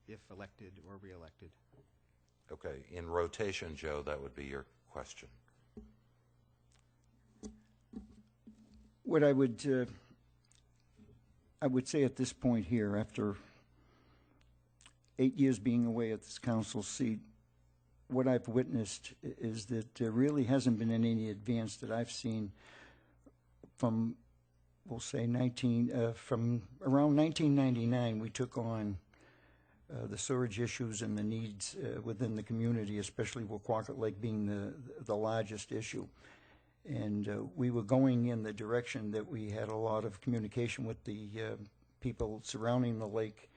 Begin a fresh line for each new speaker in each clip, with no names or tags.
if elected or re-elected.
Okay, in rotation, Joe, that would be your question.
What I would say at this point here, after 8 years being away at this council seat, what I've witnessed is that there really hasn't been any advance that I've seen from, we'll say, from around 1999. We took on the sewage issues and the needs within the community, especially Woquacket Lake being the largest issue. And we were going in the direction that we had a lot of communication with the people surrounding the lake,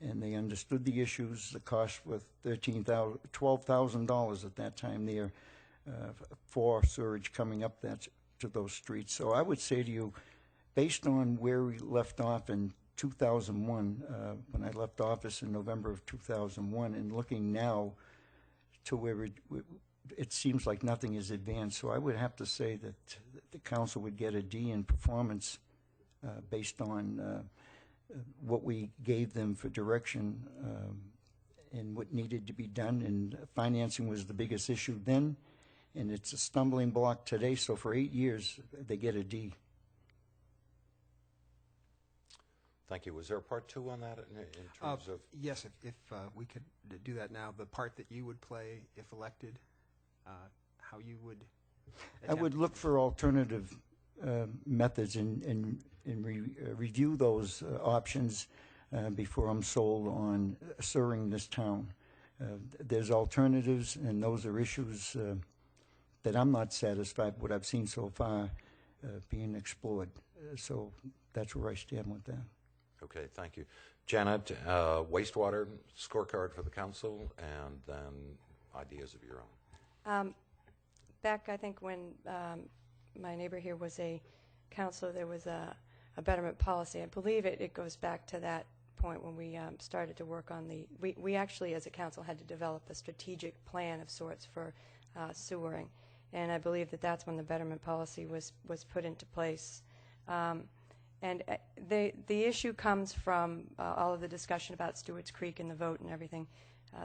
and they understood the issues. The cost was $12,000 at that time there for sewage coming up to those streets. So I would say to you, based on where we left off in 2001, when I left office in November of 2001, and looking now to where it seems like nothing is advanced. So I would have to say that the council would get a D in performance based on what we gave them for direction and what needed to be done. And financing was the biggest issue then, and it's a stumbling block today. So for 8 years, they get a D.
Thank you. Was there a part two on that in terms of?
Yes, if we could do that now, the part that you would play if elected, how you would
I would look for alternative methods and review those options before I'm sold on serving this town. There's alternatives, and those are issues that I'm not satisfied with what I've seen so far being explored. So that's where I stand with that.
Okay, thank you. Janet, wastewater scorecard for the council, and then ideas of your own.
Back, I think, when my neighbor here was a counselor, there was a betterment policy. I believe it goes back to that point when we started to work on we actually, as a council, had to develop a strategic plan of sorts for sewering. And I believe that's when the betterment policy was put into place. And the issue comes from all of the discussion about Stewart's Creek and the vote and everything.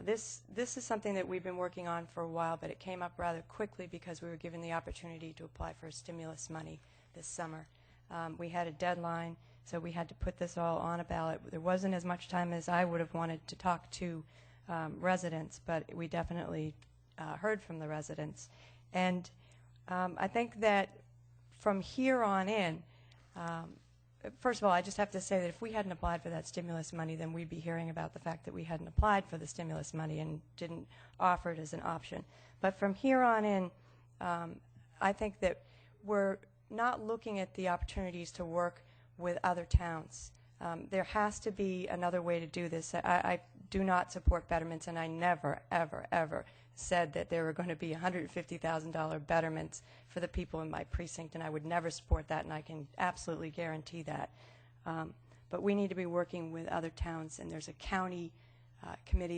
This is something that we've been working on for a while, but it came up rather quickly because we were given the opportunity to apply for stimulus money this summer. We had a deadline, so we had to put this all on a ballot. There wasn't as much time as I would have wanted to talk to residents, but we definitely heard from the residents. And I think that from here on in, first of all, I just have to say that if we hadn't applied for that stimulus money, then we'd be hearing about the fact that we hadn't applied for the stimulus money and didn't offer it as an option. But from here on in, I think that we're not looking at the opportunities to work with other towns. There has to be another way to do this. I do not support betterments, and I never, ever, ever said that there were going to be $150,000 betterments for the people in my precinct, and I would never support that, and I can absolutely guarantee that. But we need to be working with other towns, and there's a county committee